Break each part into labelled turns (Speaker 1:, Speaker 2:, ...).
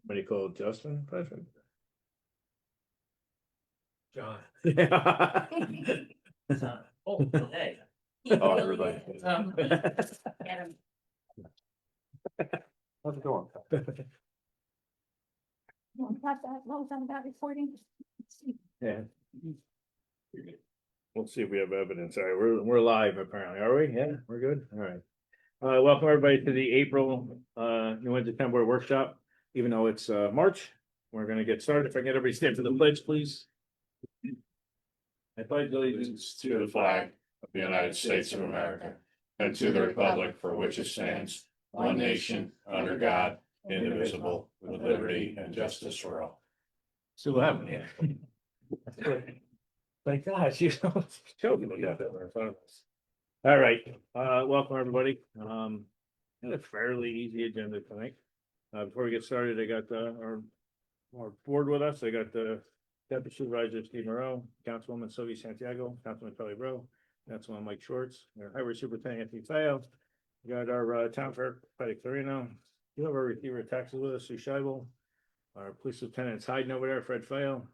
Speaker 1: What do you call it, Justin? Patrick?
Speaker 2: John.
Speaker 1: Yeah.
Speaker 2: Oh, hey.
Speaker 1: Oh, everybody.
Speaker 3: Adam.
Speaker 1: How's it going?
Speaker 3: What was that about reporting?
Speaker 1: Yeah. We'll see if we have evidence. All right, we're live apparently, are we? Yeah, we're good. All right. Welcome everybody to the April New Windsor Town Board Workshop. Even though it's March, we're gonna get started. If I can get everybody stand for the pledge, please. I pledge allegiance
Speaker 4: To the flag of the United States of America and to the republic for which it stands, one nation, under God, indivisible, with liberty and justice for all.
Speaker 1: So what happened here? Thank gosh, you know, joking, we got that right in front of us. All right, welcome everybody. Got a fairly easy agenda tonight. Before we get started, I got our board with us. I got the Deputy Supervisor Steve Moreau, Councilwoman Sylvia Santiago, Councilman Charlie Rowe, Councilman Mike Schwartz, our Highway Superintendent Anthony Fayol. We got our town clerk Patty Clarino. You have our receiver of taxes with us, Sue Scheibel. Our police lieutenant's hiding over there, Fred Fayol.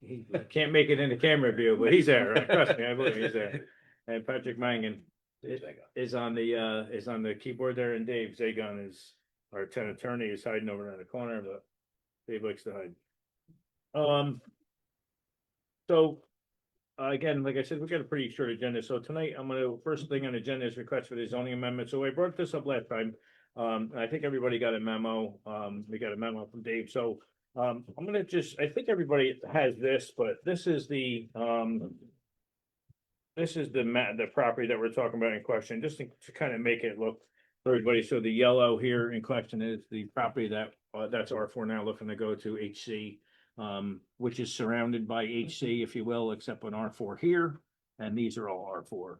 Speaker 1: He can't make it in the camera view, but he's there. Trust me, I believe he's there. And Patrick Mangan is on the keyboard there, and Dave Zagon is our town attorney, is hiding over in the corner, but Dave likes to hide. So again, like I said, we've got a pretty short agenda. So tonight, first thing on the agenda is request for the zoning amendment. So I brought this up last time. I think everybody got a memo. We got a memo from Dave. So I'm gonna I think everybody has this, but this is the property that we're talking about in question, just to kind of make it look for everybody. So the yellow here in question is the property that's R4 now, looking to go to HC, which is surrounded by HC, if you will, except on R4 here, and these are all R4.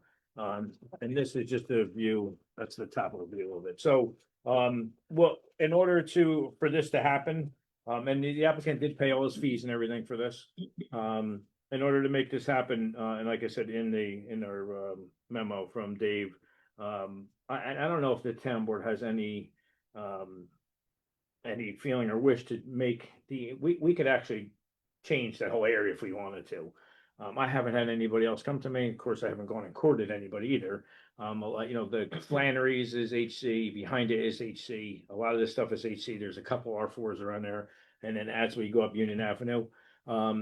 Speaker 1: And this is just a view, that's the top of the view of it. So, well, in order for this to happen, and the applicant did pay all his fees and everything for this. In order to make this happen, and like I said, in our memo from Dave, I don't know if the town board has any feeling or wish to make we could actually change that whole area if we wanted to. I haven't had anybody else come to me. Of course, I haven't gone and courted anybody either. You know, the Flannery's is HC, behind it is HC. A lot of this stuff is HC. There's a couple R4s around there. And then as we go up Union Avenue,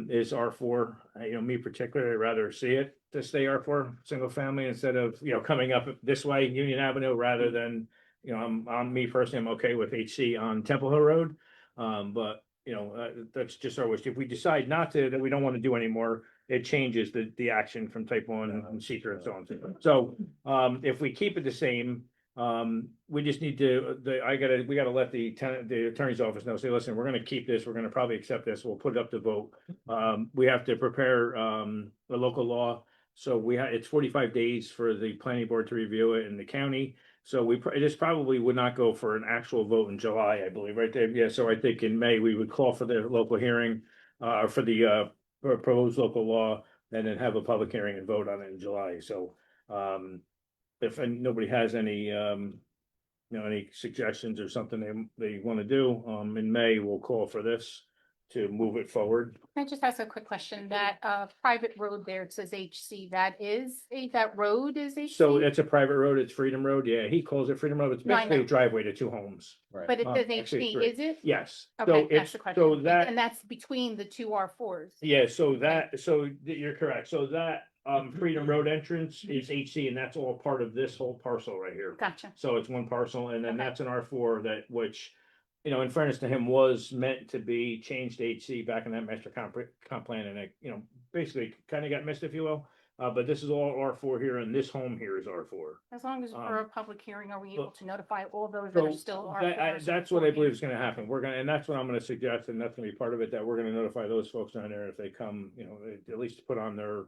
Speaker 1: is R4. You know, me particularly, I'd rather see it to stay R4 single family instead of, you know, coming up this way, Union Avenue, rather than, you know, I'm me personally, I'm okay with HC on Temple Hill Road. But you know, that's just our wish. If we decide not to, that we don't want to do anymore, it changes the action from type 1 and secret and so on. So if we keep it the same, we just need to, we gotta let the attorney's office know, say, listen, we're gonna keep this, we're gonna probably accept this, we'll put it up to vote. We have to prepare the local law. So it's 45 days for the planning board to review it in the county. So this probably would not go for an actual vote in July, I believe, right, Dave? Yeah, so I think in May, we would call for the local hearing, for the proposed local law, and then have a public hearing and vote on it in July. So if nobody has any any suggestions or something they want to do, in May, we'll call for this to move it forward.
Speaker 3: Can I just ask a quick question? That private road there, it says HC, that road is HC?
Speaker 1: So it's a private road, it's Freedom Road, yeah, he calls it Freedom Road, it's
Speaker 3: No, I
Speaker 1: basically a
Speaker 3: know.
Speaker 1: driveway to two homes.
Speaker 3: But it says
Speaker 1: actually
Speaker 3: HC,
Speaker 1: three.
Speaker 3: is it?
Speaker 1: Yes.
Speaker 3: Okay,
Speaker 1: So
Speaker 3: that's
Speaker 1: it's,
Speaker 3: the question.
Speaker 1: so that,
Speaker 3: And that's between the two R4s.
Speaker 1: yeah, so you're correct, so that Freedom Road entrance is HC, and that's all part of this whole parcel right here.
Speaker 3: Gotcha.
Speaker 1: So it's one parcel, and then
Speaker 3: Okay.
Speaker 1: that's an R4 which, you know, in fairness to him, was meant to be changed to HC back in that master comp plan, and it, you know, basically kind of got missed, if you will. But this is all R4 here, and this home here is R4.
Speaker 3: As long as for a public hearing, are we able to notify all those that
Speaker 1: So
Speaker 3: are still R4s?
Speaker 1: that's what I believe is gonna happen. And that's what I'm gonna suggest, and that's gonna be part of it, that we're gonna notify those folks down there if they come, you know, at least put on their,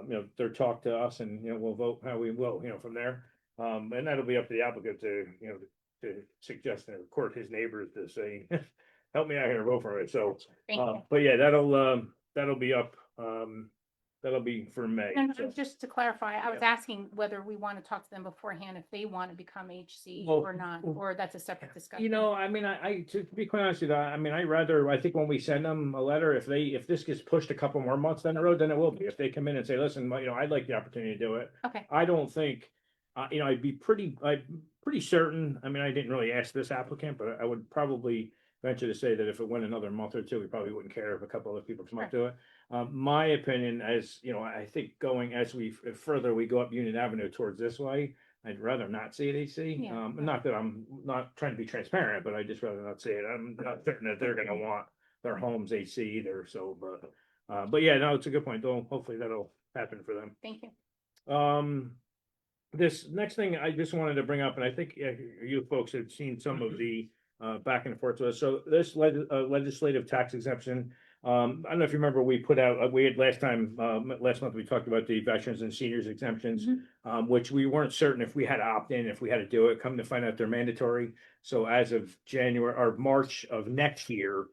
Speaker 1: you know, their talk to us, and, you know, we'll vote how we will, you know, from there. And that'll be up to the applicant to, you know, to suggest and court his neighbors to say, help me out here, vote for it. So,
Speaker 3: Thank you.
Speaker 1: but yeah, that'll be up, that'll be for May.
Speaker 3: And
Speaker 1: so.
Speaker 3: just to clarify, I was asking whether we want to talk to them beforehand if they want to become HC
Speaker 1: Well,
Speaker 3: or not, or that's a separate discussion.
Speaker 1: You know, I mean, to be quite honest with you, I mean, I think when we send them a letter, if this gets pushed a couple more months down the road, then it will be. If they come in and say, listen, you know, I'd like the opportunity to do it.
Speaker 3: Okay,
Speaker 1: I don't think, you know, I'm pretty certain, I mean, I didn't really ask this applicant, but I would probably venture to say that if it went another month or two, we probably wouldn't care if a couple other people come up to it. My opinion, as you know, I think going as further we go up Union Avenue towards this way, I'd rather not see it AC.
Speaker 3: Yeah.
Speaker 1: Not that I'm not trying to be transparent, but I just rather not see it. I'm not certain that they're gonna want their homes AC either, so, but yeah, no, it's a good point, though. Hopefully that'll happen for them.
Speaker 3: thank you.
Speaker 1: This next thing I just wanted to bring up, and I think you folks have seen some of the back and forth with us. So this legislative tax exemption, I don't know if you remember, we put out, we had last month, we talked about the veterans and seniors exemptions, which we weren't certain if we had to opt in, if we had to do it. Come to find out they're mandatory. So as of January or March of next year,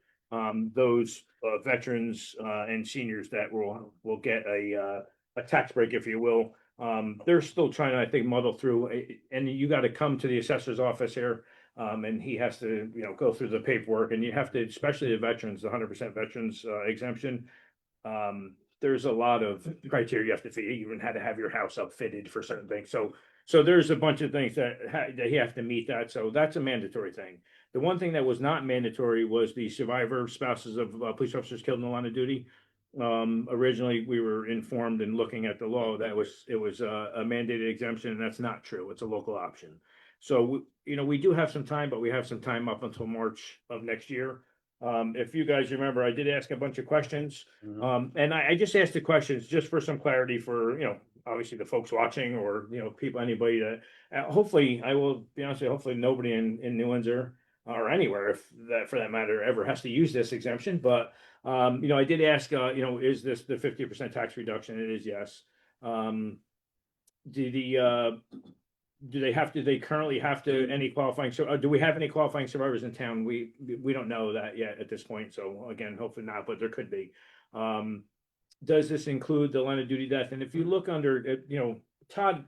Speaker 1: those veterans and seniors that will get a tax break, if you will. They're still trying to, I think, muddle through, and you got to come to the assessor's office here. And he has to, you know, go through the paperwork, and you have to, especially the veterans, the 100% veterans exemption. There's a lot of criteria you have to fit. You even had to have your house upfitted for certain things. So there's a bunch of things that you have to meet that. So that's a mandatory thing. The one thing that was not mandatory was the survivor spouses of police officers killed in the line of duty. Originally, we were informed in looking at the law that it was a mandated exemption, and that's not true. It's a local option. So, you know, we do have some time, but we have some time up until March of next year. If you guys remember, I did ask a bunch of questions. And I just asked the questions just for some clarity for, you know, obviously the folks watching or, you know, people, anybody that, hopefully, I will be honest with you, hopefully nobody in New Windsor or anywhere, if that, for that matter, ever has to use this exemption. But, you know, I did ask, you know, is this the 50% tax reduction? It is, yes. Do they currently have to any qualifying, so do we have any qualifying survivors in town? We don't know that yet at this point. So again, hopefully not, but there could be. Does this include the line of duty death? And if you look under, you know, Todd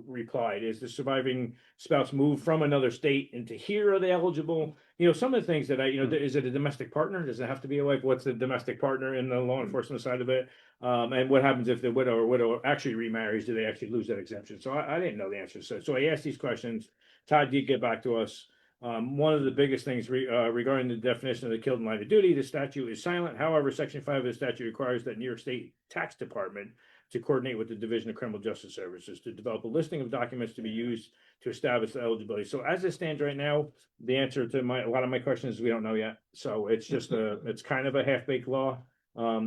Speaker 1: replied, is the surviving spouse moved from another state into here? Are they eligible? You know, some of the things that is it a domestic partner? Does it have to be like, what's the domestic partner in the law enforcement side of it? And what happens if the widow actually remarries? Do they actually lose that exemption? So I didn't know the answer. So I asked these questions. Todd did get back to us. One of the biggest things regarding the definition of the killed in line of duty, the statute is silent. However, Section 5 of the statute requires that New York State Tax Department to coordinate with the Division of Criminal Justice Services to develop a listing of documents to be used to establish the eligibility. So as it stands right now, the answer to a lot of my questions is we don't know yet. So it's just it's kind of a half-baked law.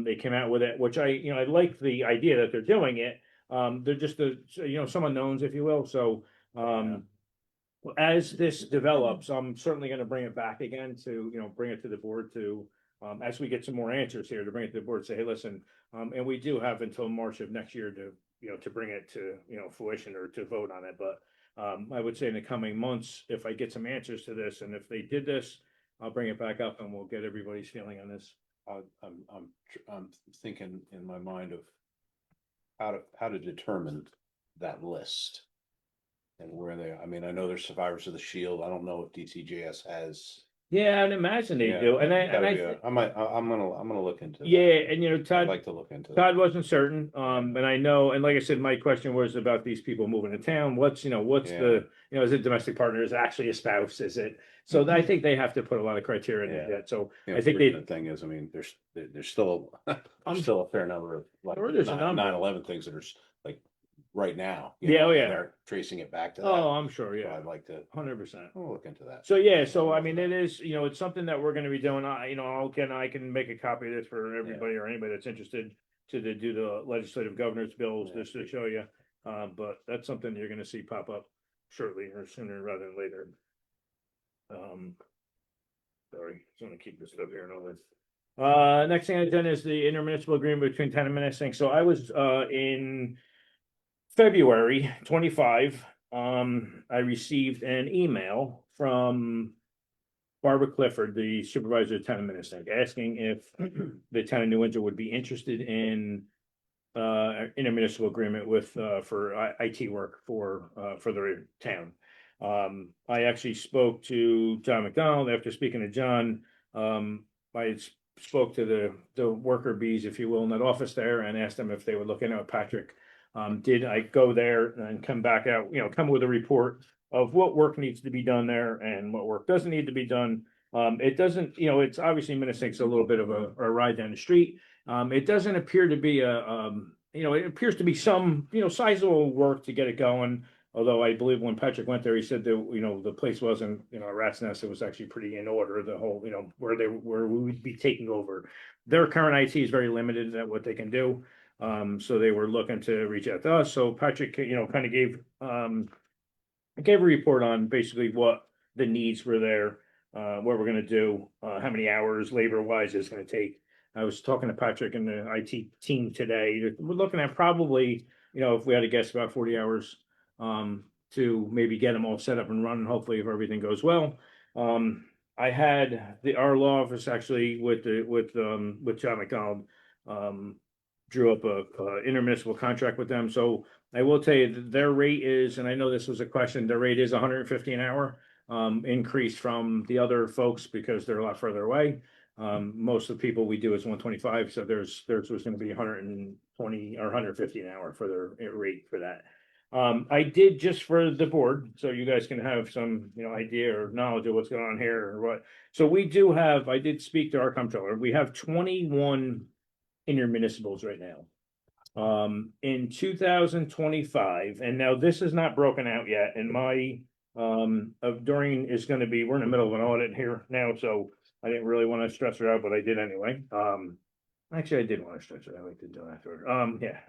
Speaker 1: They came out with it, which I like the idea that they're doing it. They're just some unknowns, if you will. So as this develops, I'm certainly going to bring it back again to, bring it to the board to, as we get some more answers here, to bring it to the board, say, hey, listen, and we do have until March of next year to, to bring it to, fruition or to vote on it. But I would say in the coming months, if I get some answers to this, and if they did this, I'll bring it back up and we'll get everybody's feeling on this.
Speaker 4: I'm thinking in my mind of how to determine that list and where they. I mean, I know there's survivors of the Shield. I don't know if DCJS has.
Speaker 1: Yeah, I'd imagine they do, and
Speaker 4: I'm gonna look into that.
Speaker 1: Yeah, and Todd,
Speaker 4: I'd like to look into that.
Speaker 1: Todd wasn't certain, and I know, and like I said, my question was about these people moving to town. What's the, is it domestic partner? Is it actually a spouse? Is it? So I think they have to put a lot of criteria in that. So I think
Speaker 4: the thing is, I mean, there's still still a fair number of like 9/11 things that are like right now. They're tracing it back to that.
Speaker 1: Oh, I'm sure. Yeah,
Speaker 4: so I'd like to
Speaker 1: 100%.
Speaker 4: We'll look into that.
Speaker 1: So I mean, it is, it's something that we're going to be doing. I can make a copy of this for everybody or anybody that's interested to do the legislative governor's bills just to show you. But that's something you're going to see pop up shortly or sooner rather than later. Sorry, just want to keep this up here and all this. Next thing I've done is the intermunicipal agreement between town and Menacing. So I was in February 25. I received an email from Barbara Clifford, the supervisor of town of Menacing, asking if the town of New Windsor would be interested in intermunicipal agreement with, for IT work for the town. I actually spoke to John McDonald after speaking to John. I spoke to the worker bees, if you will, in that office there and asked them if they were looking at Patrick. Did I go there and come back out, come with a report of what work needs to be done there and what work doesn't need to be done. It doesn't, it's obviously Minnesing's a little bit of a ride down the street. It doesn't appear to be it appears to be some, sizable work to get it going. Although I believe when Patrick went there, he said that, the place wasn't, a rat's nest. It was actually pretty in order, the whole, where we would be taking over. Their current IT is very limited at what they can do. So they were looking to reach out to us. So Patrick, kind of gave a report on basically what the needs were there, what we're gonna do, how many hours labor wise it's gonna take. I was talking to Patrick and the IT team today. We're looking at probably, if we had to guess, about 40 hours to maybe get them all set up and running, hopefully if everything goes well. I had our law office actually with John McDonald, drew up a intermunicipal contract with them. So I will tell you that their rate is, and I know this was a question, their rate is 150 an hour, increase from the other folks because they're a lot further away. Most of the people we do is 125, so theirs was gonna be 120 or 150 an hour for their rate for that. I did just for the board, so you guys can have some, idea or knowledge of what's going on here or what. So we do have, I did speak to our comptroller, we have 21 intermunicipals right now. In 2025, and now this is not broken out yet, and my during is gonna be, we're in the middle of an audit here now, so I didn't really want to stress her out, but I did anyway. Actually, I did want to stretch it. I like to do it after. Yeah.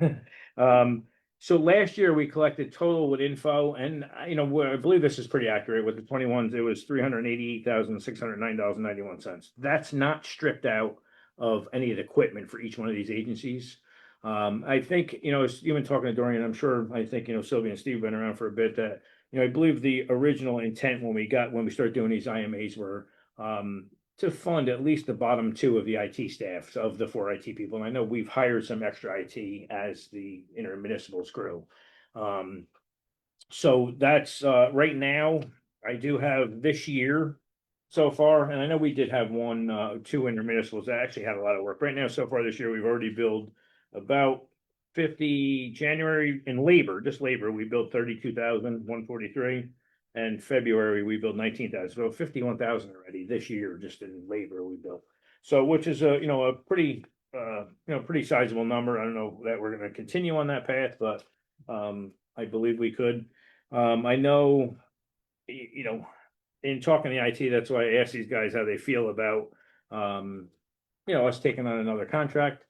Speaker 1: So last year we collected total with info, and I believe this is pretty accurate with the 21s. It was $388,609.91. That's not stripped out of any of the equipment for each one of these agencies. I think even talking to Dorian, I'm sure I think Sylvia and Steve have been around for a bit. That I believe the original intent when we started doing these IMAs were to fund at least the bottom two of the IT staffs of the 4 IT people. And I know we've hired some extra IT as the intermunicipals grew. So that's right now, I do have this year so far, and I know we did have 2 intermunicipals that actually had a lot of work. Right now, so far this year, we've already billed about 50 January in labor, just labor, we billed 32,143. And February, we built 19,000, so 51,000 already this year, just in labor we built. So, which is a pretty, pretty sizable number. I don't know that we're gonna continue on that path, but, I believe we could. I know, in talking to the IT, that's why I asked these guys how they feel about, us taking on another contract.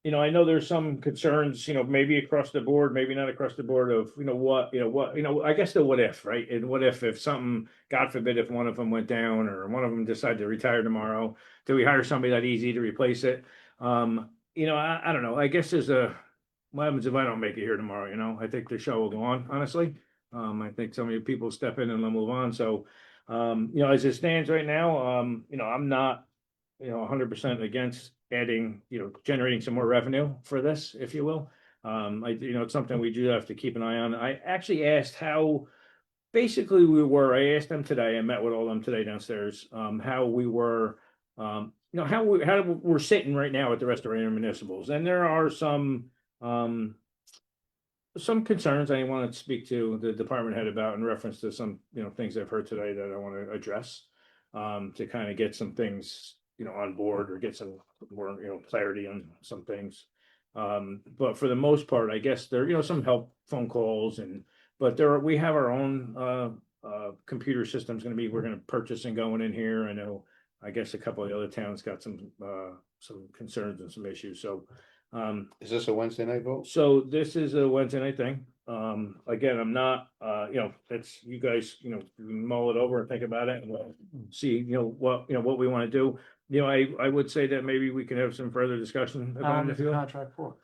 Speaker 1: I know there's some concerns, maybe across the board, maybe not across the board of, I guess the what if, right? And what if something, God forbid, if one of them went down or one of them decided to retire tomorrow, do we hire somebody that easy to replace it? I don't know. I guess what happens if I don't make it here tomorrow? I think the show will go on, honestly. I think some of you people step in and they'll move on. So, as it stands right now, I'm not, 100% against adding, generating some more revenue for this, if you will. It's something we do have to keep an eye on. I actually asked how basically we were, I asked them today, I met with all of them today downstairs, how we were, how we're sitting right now at the rest of our intermunicipals. And there are some concerns I want to speak to the department head about in reference to some, things I've heard today that I want to address, to kind of get some things, on board or get some more, clarity on some things. But for the most part, I guess there, some help phone calls but we have our own, computer systems we're gonna purchase and going in here. I guess a couple of the other towns got some concerns and some issues. So,
Speaker 4: Is this a Wednesday night vote?
Speaker 1: so this is a Wednesday night thing. Again, I'm not, it's you guys, mull it over and think about it and we'll see, what we want to do. I would say that maybe we can have some further discussion.
Speaker 5: How long is the contract for?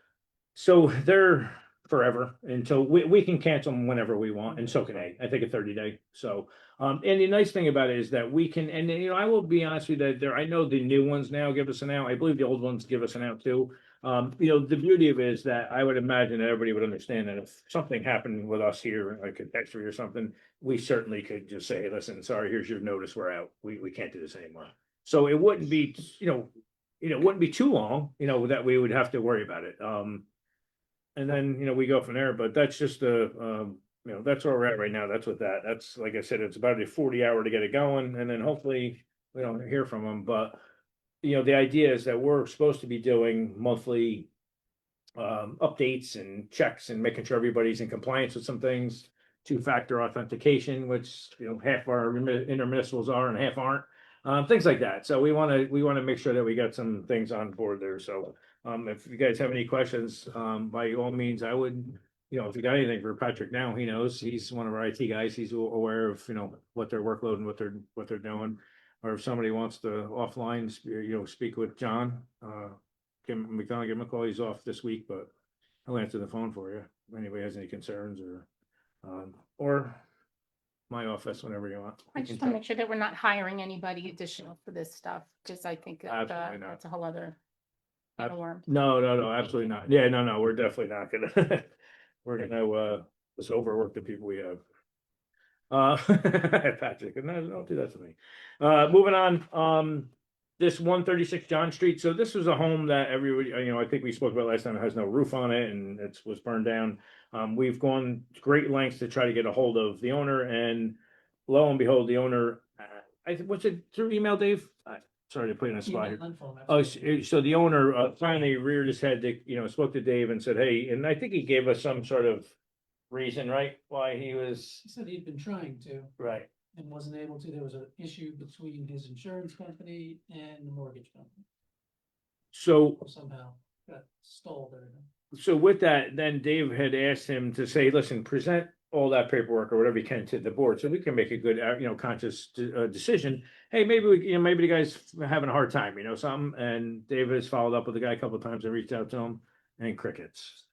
Speaker 1: So they're forever until we can cancel them whenever we want, and so can they. I think a 30-day. So, and the nice thing about it is that we can, and I will be honest with you that I know the new ones now give us an out. I believe the old ones give us an out too. The beauty of it is that I would imagine that everybody would understand that if something happened with us here, like a tax or something, we certainly could just say, hey, listen, sorry, here's your notice, we're out. We can't do this anymore. So it wouldn't be, it wouldn't be too long, that we would have to worry about it. And then, we go from there, but that's just that's where we're at right now. That's what that's, like I said, it's about a 40 hour to get it going, and then hopefully we don't hear from them, but the idea is that we're supposed to be doing monthly updates and checks and making sure everybody's in compliance with some things, two-factor authentication, which, half our intermunicipals are and half aren't, things like that. So we want to make sure that we got some things on board there. So if you guys have any questions, by all means, I would, if you got anything for Patrick now, he knows, he's one of our IT guys. He's aware of, what their workload and what they're doing. Or if somebody wants to offline, speak with John, McDonald, give him a call. He's off this week, but he'll answer the phone for you. If anybody has any concerns or my office, whenever you want.
Speaker 3: I just want to make sure that we're not hiring anybody additional for this stuff, because I think that,
Speaker 1: Absolutely not.
Speaker 3: that's a whole other can of worms.
Speaker 1: No, absolutely not. Yeah, no, we're definitely not gonna, we're gonna, just overwork the people we have. Patrick, no, don't do that to me. Moving on, this 136 John Street. So this was a home that everybody, I think we spoke about last time. It has no roof on it and it was burned down. We've gone great lengths to try to get a hold of the owner, and lo and behold, the owner, what's it through email, Dave? Sorry to put you in a spot here. Oh, so the owner finally reared his head, spoke to Dave and said, hey, and I think he gave us some sort of reason, right? Why he was,
Speaker 5: He said he'd been trying to
Speaker 1: right.
Speaker 5: and wasn't able to. There was an issue between his insurance company and the mortgage company.
Speaker 1: So,
Speaker 5: Somehow got stalled everything.
Speaker 1: so with that, then Dave had asked him to say, listen, present all that paperwork or whatever you can to the board so we can make a good, conscious decision. Hey, maybe maybe the guy's having a hard time, something. And Dave has followed up with the guy a couple of times and reached out to him, and crickets.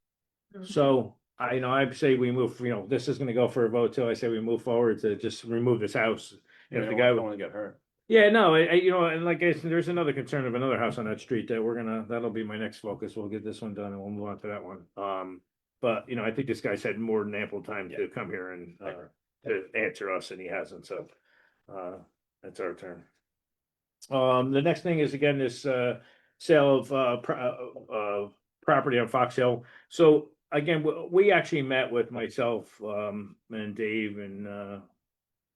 Speaker 1: So I say we move, this is gonna go for a vote too. I say we move forward to just remove this house. And if the guy,
Speaker 4: don't want to get hurt.
Speaker 1: yeah, no, and like I said, there's another concern of another house on that street that that'll be my next focus. We'll get this one done and we'll move on to that one. But I think this guy's had more than ample time to come here and to answer us, and he hasn't, so that's our turn. The next thing is, again, this sale of property on Fox Hill. So again, we actually met with myself and Dave, and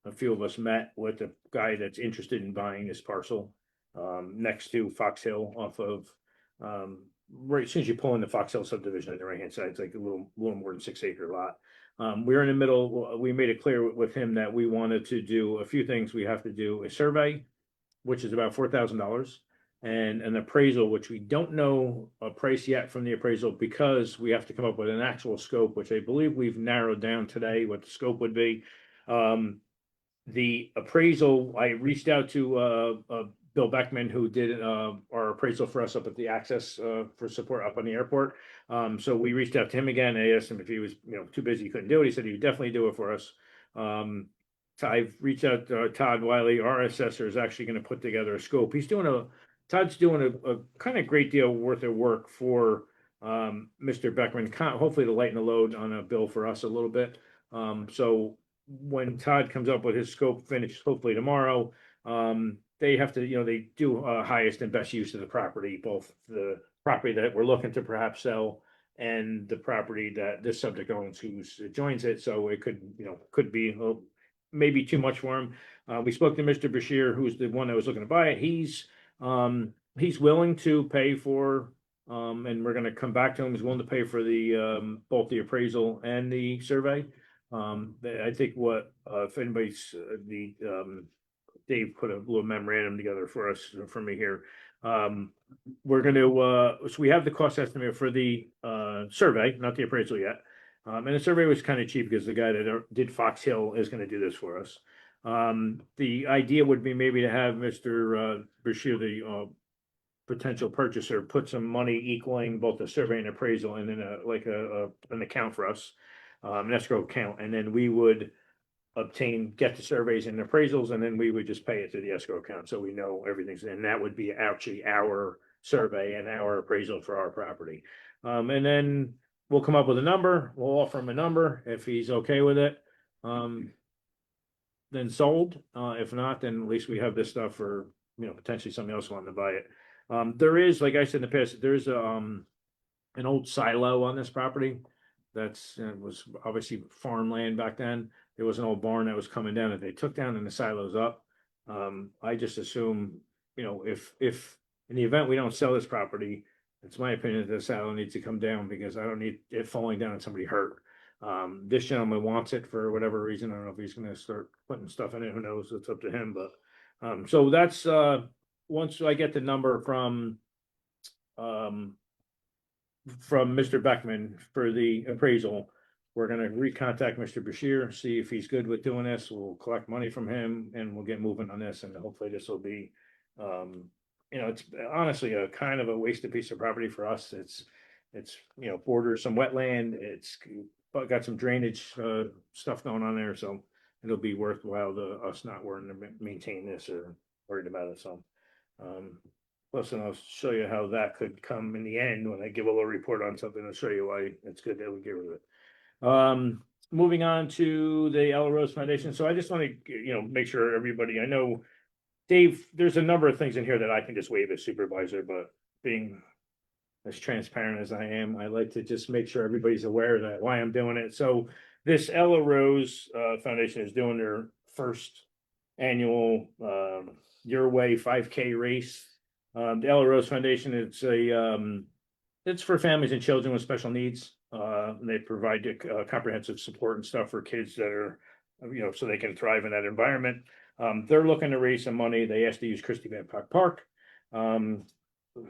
Speaker 1: a few of us met with the guy that's interested in buying this parcel next to Fox Hill off of right as soon as you pull in the Fox Hill subdivision on the right hand side. It's like a little more than 6 acre lot. We're in the middle. We made it clear with him that we wanted to do a few things. We have to do a survey, which is about $4,000. And an appraisal, which we don't know a price yet from the appraisal, because we have to come up with an actual scope, which I believe we've narrowed down today what the scope would be. The appraisal, I reached out to Bill Beckman, who did our appraisal for us up at the Access for support up on the airport. So we reached out to him again. I asked him if he was too busy, he couldn't do it. He said he would definitely do it for us. So I've reached out to Todd Wiley, our assessor, is actually going to put together a scope. Todd's doing a kind of great deal worth of work for Mr. Beckman, hopefully to lighten the load on a bill for us a little bit. So when Todd comes up with his scope finished, hopefully tomorrow, they have to, they do highest and best use of the property, both the property that we're looking to perhaps sell and the property that this subject owns who joins it. So it could be maybe too much for him. We spoke to Mr. Bashir, who's the one that was looking to buy it. He's willing to pay for, and we're gonna come back to him. He's willing to pay for the both the appraisal and the survey. I think if anybody's Dave put a little memorandum together for me here. We're gonna so we have the cost estimate for the survey, not the appraisal yet. And the survey was kind of cheap because the guy that did Fox Hill is going to do this for us. The idea would be maybe to have Mr. Bashir, the potential purchaser, put some money equaling both the survey and appraisal, and then an account for us, an escrow account, and then we would get the surveys and appraisals, and then we would just pay it to the escrow account, so we know everything's in. That would be actually our survey and our appraisal for our property. And then we'll come up with a number, we'll offer him a number, if he's okay with it. Then sold, if not, then at least we have this stuff for, potentially somebody else wanting to buy it. There is, like I said in the past, there's an old silo on this property. Was obviously farmland back then. There was an old barn that was coming down that they took down and the silos up. I just assume, if in the event we don't sell this property, it's my opinion that the silo needs to come down because I don't need it falling down and somebody hurt. This gentleman wants it for whatever reason. I don't know if he's gonna start putting stuff in it. Who knows? It's up to him, but, so that's, once I get the number from Mr. Beckman for the appraisal, we're gonna recontact Mr. Bashir, see if he's good with doing this. We'll collect money from him and we'll get moving on this and hopefully this will be, it's honestly a kind of a wasted piece of property for us. It's, borders some wetland. It's got some drainage, stuff going on there, so it'll be worthwhile to us not worrying to maintain this or worried about it, so. Plus, and I'll show you how that could come in the end when I give a little report on something. I'll show you why it's good that we get rid of it. Moving on to the Ella Rose Foundation. So I just want to, make sure everybody, I know, Dave, there's a number of things in here that I can just waive as supervisor, but being as transparent as I am, I like to just make sure everybody's aware of that, why I'm doing it. So this Ella Rose Foundation is doing their first annual Your Way 5K race. The Ella Rose Foundation, it's for families and children with special needs. They provide comprehensive support and stuff for kids that are, so they can thrive in that environment. They're looking to raise some money. They asked to use Christie Babcock Park.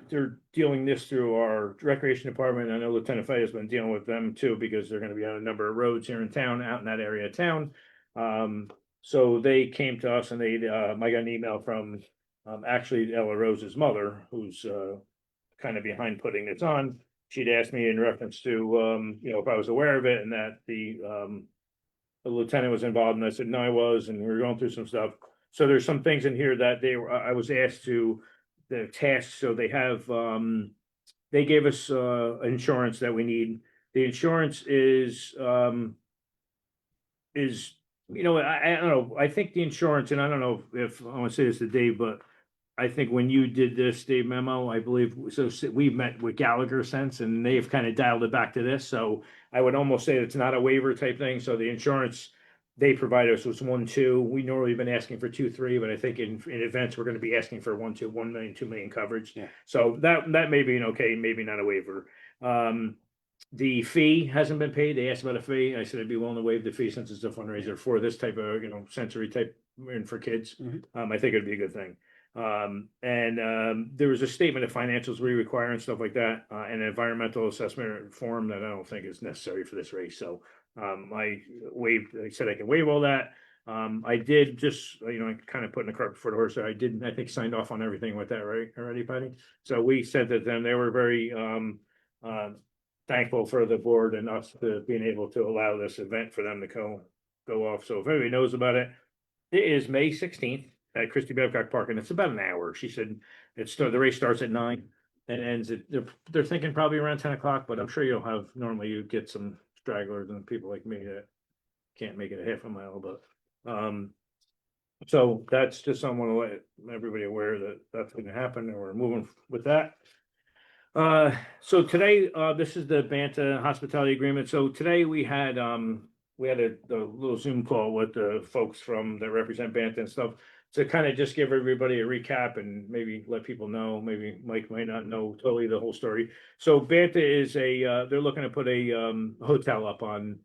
Speaker 1: They're dealing this through our recreation department. I know Lieutenant Fay has been dealing with them too, because they're going to be on a number of roads here in town, out in that area of town. So they came to us and I got an email from actually Ella Rose's mother, who's kind of behind putting this on. She'd asked me in reference to, if I was aware of it and that the lieutenant was involved, and I said, no, I was, and we were going through some stuff. So there's some things in here that I was asked to, the tasks, so they have, they gave us insurance that we need. The insurance is, I don't know, I think the insurance, and I don't know if I want to say this to Dave, but I think when you did this, Dave memo, I believe, so we met with Gallagher since, and they've kind of dialed it back to this, so I would almost say it's not a waiver type thing, so the insurance they provide us was 1, 2. We normally been asking for 2, 3, but I think in events, we're gonna be asking for 1, 2, 1 million, 2 million coverage.
Speaker 4: Yeah.
Speaker 1: So that may be an okay, maybe not a waiver. The fee hasn't been paid. They asked about a fee. I said I'd be willing to waive the fee since it's a fundraiser for this type of, sensory type and for kids.
Speaker 4: Mhm.
Speaker 1: I think it'd be a good thing. There was a statement of financials we require and stuff like that, and an environmental assessment form that I don't think is necessary for this race. So I said I can waive all that. I did just, I kind of put in the cart before the horse. I think signed off on everything with that, right? Already, Patty? So we sent it to them. They were very thankful for the board and us to being able to allow this event for them to go off. So if anybody knows about it, it is May 16th at Christie Babcock Park, and it's about an hour. She said the race starts at 9 and ends at, they're thinking probably around 10 o'clock, but I'm sure normally you get some stragglers and people like me that can't make it a half a mile, but so that's just something I want to let everybody aware that that's going to happen, and we're moving with that. So today, this is the Banta hospitality agreement. So today we had a little Zoom call with the folks that represent Banta and stuff to kind of just give everybody a recap and maybe let people know, maybe Mike might not know totally the whole story. So Banta is they're looking to put a hotel up on,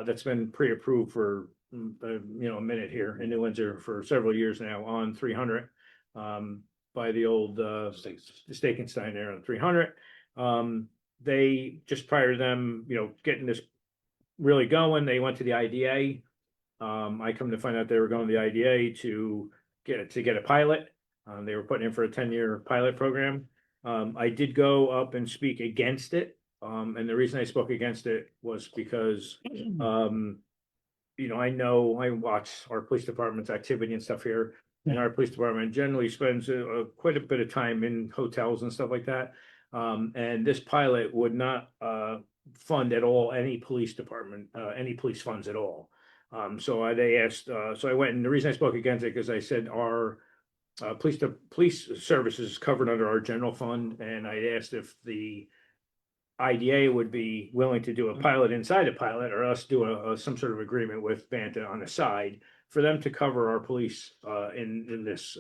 Speaker 1: that's been pre-approved for, a minute here in New Windsor for several years now on 300, by the old, Steakenstein there on 300. They just prior to them, getting this really going, they went to the IDA. I come to find out they were going to the IDA to get a pilot. They were putting in for a 10-year pilot program. I did go up and speak against it. And the reason I spoke against it was because, I know I watch our police department's activity and stuff here. And our police department generally spends quite a bit of time in hotels and stuff like that. And this pilot would not fund at all any police department, any police funds at all. They asked, so I went, and the reason I spoke against it, because I said our police services is covered under our general fund, and I asked if the IDA would be willing to do a pilot inside a pilot, or us do some sort of agreement with Banta on the side for them to cover our police in this.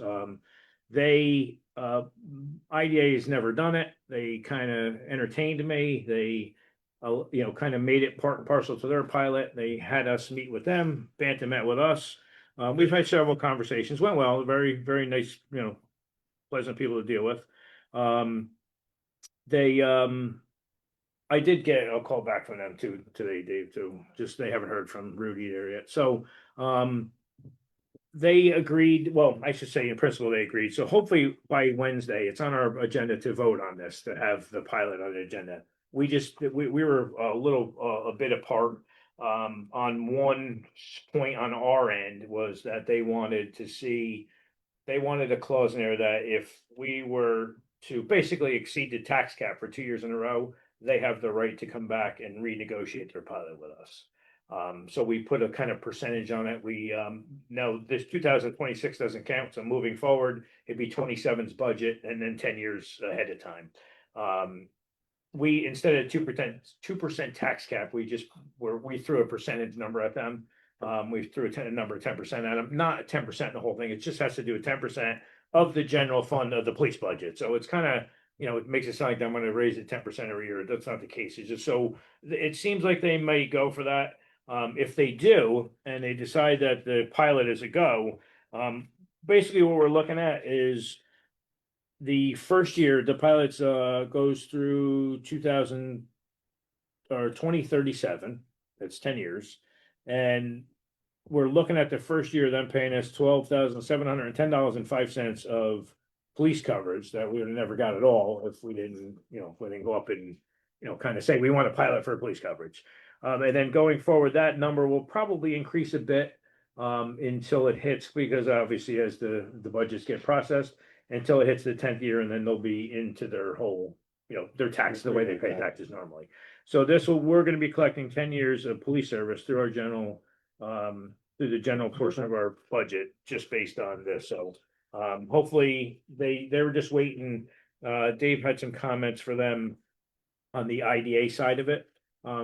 Speaker 1: They IDA has never done it. They kind of entertained me. They kind of made it part and parcel to their pilot. They had us meet with them. Banta met with us. We've had several conversations. Went well. Very, very nice, pleasant people to deal with. They I did get a call back from them too today, Dave, too. Just they haven't heard from Rudy there yet. So they agreed, well, I should say in principle, they agreed. So hopefully by Wednesday, it's on our agenda to vote on this, to have the pilot on the agenda. We were a bit apart on one point on our end, was that they wanted a clause in there that if we were to basically exceed the tax cap for 2 years in a row, they have the right to come back and renegotiate their pilot with us. So we put a kind of percentage on it. We no, this 2026 doesn't count. So moving forward, it'd be 27's budget and then 10 years ahead of time. We, instead of 2% tax cap, we threw a percentage number at them. We threw a number of 10% at them, not 10% the whole thing. It just has to do with 10% of the general fund of the police budget. So it's kind of, it makes it sound like I'm going to raise it 10% every year. That's not the case. It's just, so it seems like they may go for that. If they do, and they decide that the pilot is a go, basically what we're looking at is the first year, the pilots goes through 2037. That's 10 years. And we're looking at the first year, them paying us $12,710.05 of police coverage that we would have never got at all if we didn't, go up and, kind of say we want a pilot for police coverage. And then going forward, that number will probably increase a bit until it hits, because obviously as the budgets get processed, until it hits the 10th year, and then they'll be into their whole, their tax, the way they pay taxes normally. So we're going to be collecting 10 years of police service through our general, through the general portion of our budget, just based on this. So hopefully they were just waiting. Dave had some comments for them on the IDA side of it,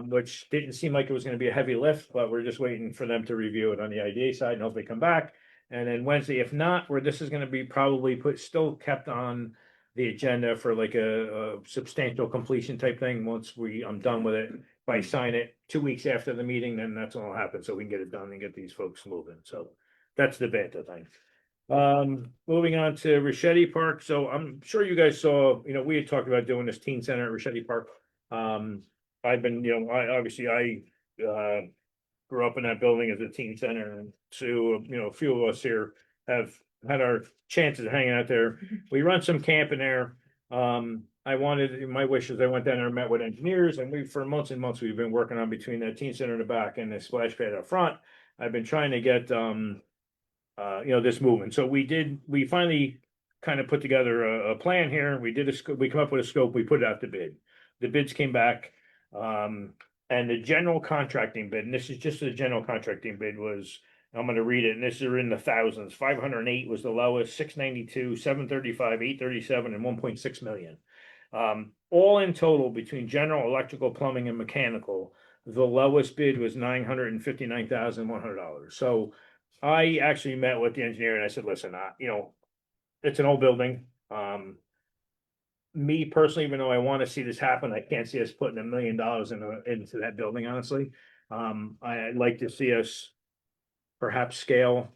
Speaker 1: which didn't seem like it was going to be a heavy lift, but we're just waiting for them to review it on the IDA side and hopefully come back. And then Wednesday, if not, where this is going to be probably still kept on the agenda for like a substantial completion type thing. Once I'm done with it, if I sign it 2 weeks after the meeting, then that's when it'll happen. So we can get it done and get these folks moving. So that's the Banta thing. Moving on to Richetti Park. So I'm sure you guys saw, we had talked about doing this teen center at Richetti Park. I've been, I grew up in that building as a teen center, and Sue, a few of us here have had our chances of hanging out there. We run some camp in there. My wish is I went down there and met with engineers, and for months and months, we've been working on between that teen center in the back and the splash pad up front. I've been trying to get, this movement. So we finally kind of put together a plan here. We come up with a scope, we put it out to bid. The bids came back, and the general contracting bid, and this is just the general contracting bid, was, I'm going to read it, and this is in the thousands. 508 was the lowest, 692, 735, 837, and 1.6 million. All in total, between general, electrical, plumbing, and mechanical, the lowest bid was $959,100. So I actually met with the engineer and I said, listen, it's an old building. Me personally, even though I want to see this happen, I can't see us putting $1 million into that building, honestly. I'd like to see us perhaps scale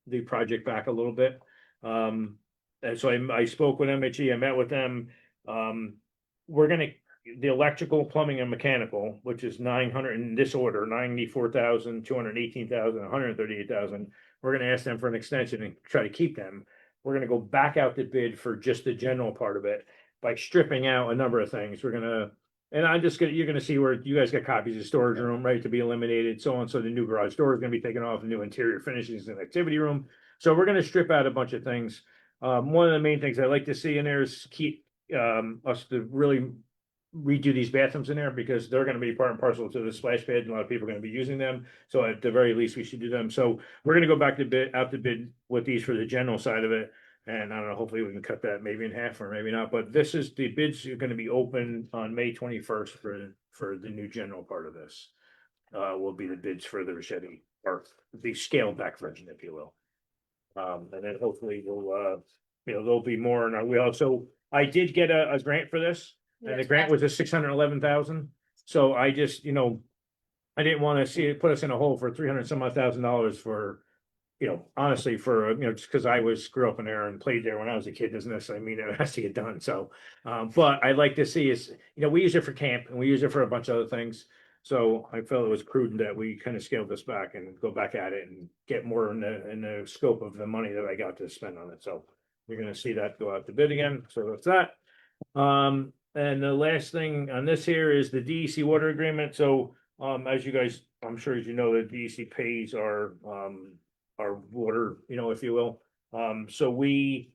Speaker 1: the project back a little bit. And so I spoke with MHE, I met with them. The electrical, plumbing, and mechanical, which is 900 in this order, 94,000, 218,000, 138,000. We're going to ask them for an extension and try to keep them. We're going to go back out to bid for just the general part of it by stripping out a number of things. You're going to see where you guys got copies of storage room ready to be eliminated, so on. So the new garage door is going to be taken off, the new interior finishes and activity room. So we're gonna strip out a bunch of things. One of the main things I like to see in there is keep, us to really redo these bathrooms in there because they're gonna be part and parcel to the splash pad and a lot of people are gonna be using them. So at the very least, we should do them. So we're gonna go back to bid, out to bid with these for the general side of it. And I don't know, hopefully we can cut that maybe in half or maybe not, but this is, the bids are gonna be open on May 21st for the new general part of this. Will be the bids for the Ricchetti, or the scaled back version, if you will. And then hopefully we'll, there'll be more in our wheel. So I did get a grant for this. And the
Speaker 3: Yes,
Speaker 1: grant was a 611,000, so I just, I didn't wanna see it put us in a hole for 300 some odd $1,000 for. Honestly, for, just cause grew up in there and played there when I was a kid, doesn't necessarily mean it has to get done, so. But I'd like to see is, we use it for camp and we use it for a bunch of other things. So I felt it was prudent that we kind of scaled this back and go back at it and get more in the scope of the money that I got to spend on it, so. You're gonna see that go out to bid again, so that's that. And the last thing on this here is the DEC water agreement. So, as you guys, I'm sure as you know, the DEC pays our water, if you will. So we,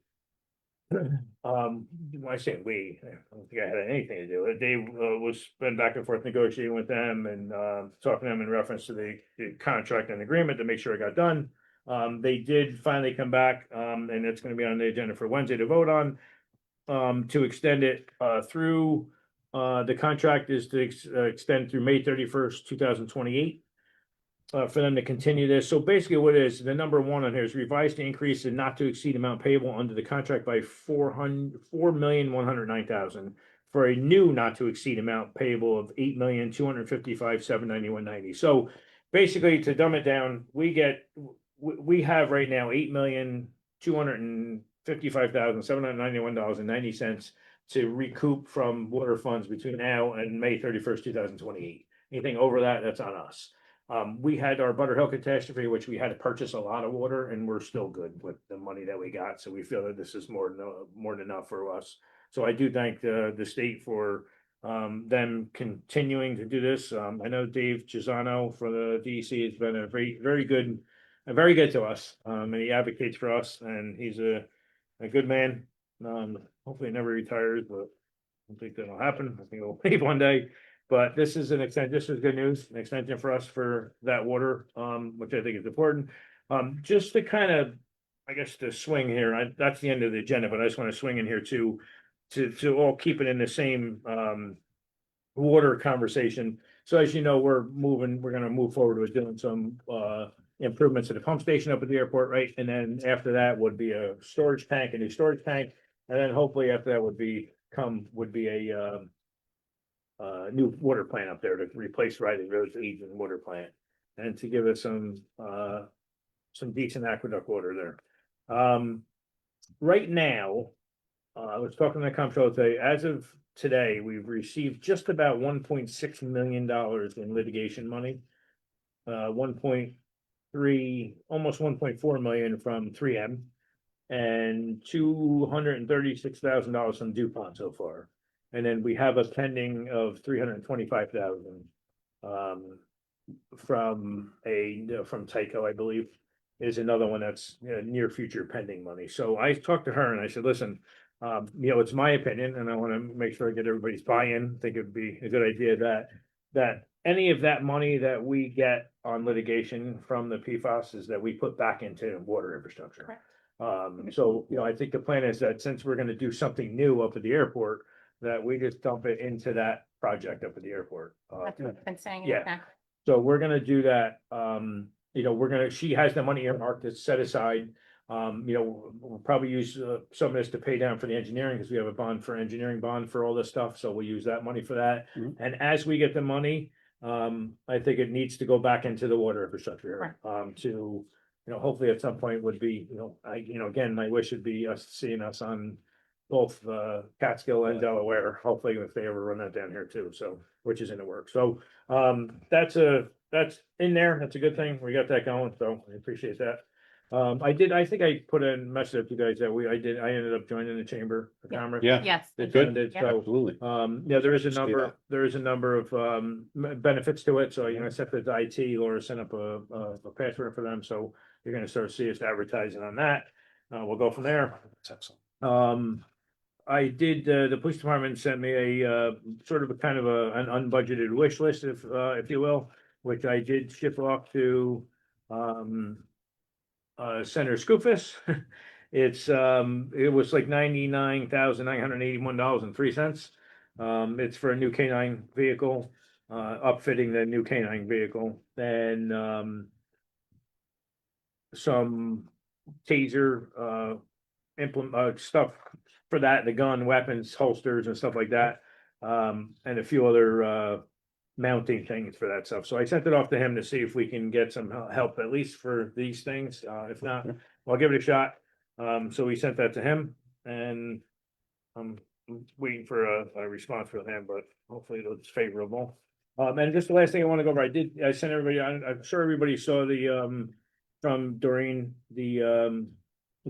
Speaker 1: when I say we, I don't think I had anything to do with it. Dave was been back and forth negotiating with them and, talking to them in reference to the contract and agreement to make sure it got done. They did finally come back, and it's gonna be on the agenda for Wednesday to vote on. To extend it, through, the contract is to extend through May 31st, 2028. For them to continue this. So basically what it is, the number one on here is revised to increase the not to exceed amount payable under the contract by 4,109,000 for a new not to exceed amount payable of 8,255,791.90. So basically, to dumb it down, we have right now $8,255,791.90 to recoup from water funds between now and May 31st, 2028. Anything over that, that's on us. We had our Butterhill catastrophe, which we had to purchase a lot of water, and we're still good with the money that we got. So we feel that this is more than enough for us. So I do thank the state for them continuing to do this. I know Dave Gisano for the DEC has been a very good to us. And he advocates for us, and he's a good man. Hopefully he never retires, but I don't think that'll happen. I think he'll leave one day. But this is this is good news, an extension for us for that water, which I think is important. Just to kind of, I guess, to swing here, that's the end of the agenda, but I just want to swing in here to all keep it in the same, water conversation. So as you know, we're gonna move forward with doing some, improvements to the pump station up at the airport, right? And then after that would be a new storage tank. And then hopefully after that would be a, new water plant up there to replace Riley Road's aging water plant and to give us some decent aqueduct water there. Right now, I was talking to the comptroller today, as of today, we've received just about $1.6 million in litigation money. 1.3, almost 1.4 million from 3M and $236,000 from DuPont so far. And then we have a pending of 325,000 from Tyco, I believe, is another one that's near future pending money. So I talked to her and I said, listen, it's my opinion, and I want to make sure I get everybody's buy-in. I think it'd be a good idea that any of that money that we get on litigation from the PFAS is that we put back into water infrastructure.
Speaker 3: Correct.
Speaker 1: So, I think the plan is that since we're gonna do something new up at the airport, that we just dump it into that project up at the airport.
Speaker 3: That's what I've been saying.
Speaker 1: yeah.
Speaker 3: Exactly.
Speaker 1: So we're gonna do that. She has the money earmarked that's set aside. We'll probably use some of this to pay down for the engineering because we have a bond for all this stuff. So we'll use that money for that.
Speaker 4: Mhm.
Speaker 1: And as we get the money, I think it needs to go back into the water infrastructure. To, hopefully at some point would be, again, my wish would be seeing us on both Catskill and Delaware, hopefully if they ever run that down here too, so, which is in the works. So, that's in there, that's a good thing, we got that going, so I appreciate that. I think I put a message up to you guys that I ended up joining the Chamber of
Speaker 3: Yeah.
Speaker 1: Commerce.
Speaker 4: Yeah,
Speaker 3: Yes.
Speaker 1: It
Speaker 4: good.
Speaker 1: ended,
Speaker 3: Yeah.
Speaker 1: so,
Speaker 4: absolutely.
Speaker 1: yeah, there is a
Speaker 4: See
Speaker 1: number,
Speaker 4: that.
Speaker 1: there is a number of, benefits to it, so, I sent it to IT, Laura sent up a password for them, so you're gonna start to see us advertising on that. We'll go from there.
Speaker 4: That's excellent.
Speaker 1: I did, the police department sent me a, sort of a kind of an unbudgeted wish list, if you will, which I did ship off to, Senator Scoofus. It was like $99,981.03. It's for a new canine vehicle, upfitting the new canine vehicle, and, some taser, stuff for that, the gun, weapons, holsters and stuff like that. And a few other, mounting things for that stuff. So I sent it off to him to see if we can get some help, at least for these things. If not, I'll give it a shot. So we sent that to him, and I'm waiting for a response from him, but hopefully it's favorable. And just the last thing I want to go over, I sent everybody, I'm sure everybody saw from during the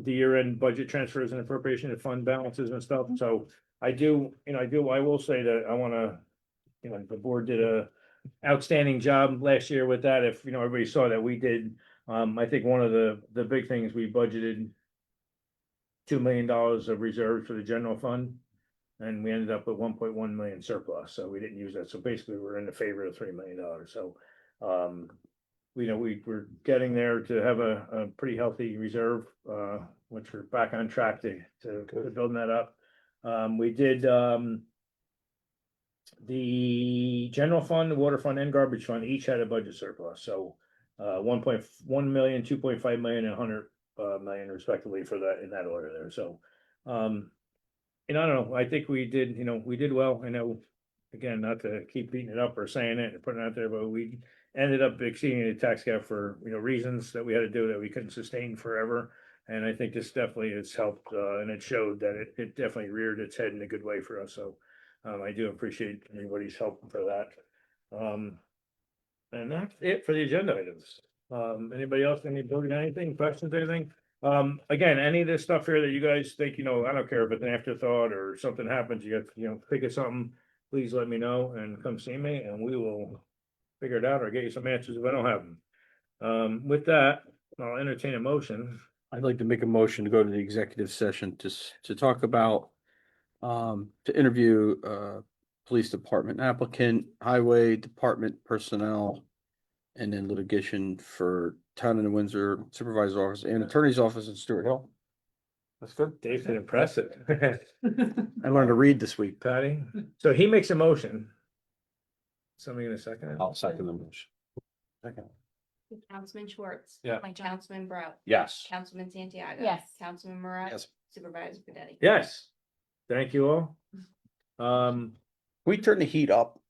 Speaker 1: year-end budget transfers and appropriation of fund balances and stuff. So I will say that I want to, the board did a outstanding job last year with that. If, everybody saw that we did, I think one of the big things we budgeted $2 million of reserves for the general fund. And we ended up with 1.1 million surplus, so we didn't use that. So basically, we're in the favor of $3 million. So, we're getting there to have a pretty healthy reserve, which we're back on track to building that up. We did, the general fund, the water fund, and garbage fund each had a budget surplus. So, 1.1 million, 2.5 million, and 100 million respectively for that, in that order there. So, I don't know, I think we did, we did well. I know, again, not to keep beating it up or saying it and putting it out there, but we ended up exceeding the tax cap for, reasons that we had to do that we couldn't sustain forever. And I think this definitely has helped, and it showed that it definitely reared its head in a good way for us. So, I do appreciate everybody's help for that. And that's it for the agenda items. Anybody else, anything, questions, anything? Again, any of this stuff here that you guys think, I don't care if it's an afterthought or something happens, you got, think of something, please let me know and come see me and we will figure it out or get you some answers if I don't have them. With that, I'll entertain a motion.
Speaker 6: I'd like to make a motion to go to the executive session to talk about, to interview, police department applicant, highway department personnel, and then litigation for town and Windsor supervisor's office and attorney's office in Stuart Hill. That's good.
Speaker 1: Dave's been impressive.
Speaker 6: I learned to read this week.
Speaker 1: Patty, so he makes a motion. Somebody in a second?
Speaker 4: I'll second the motion. Second.
Speaker 7: Councilman Schwartz.
Speaker 4: Yeah.
Speaker 7: Councilman Brown.
Speaker 4: Yes.
Speaker 7: Councilman Santiago.
Speaker 3: Yes.
Speaker 7: Councilman Marat.
Speaker 6: Yes.
Speaker 7: Supervisor Pedetti.
Speaker 1: Yes. Thank you all.
Speaker 6: We turn the heat up.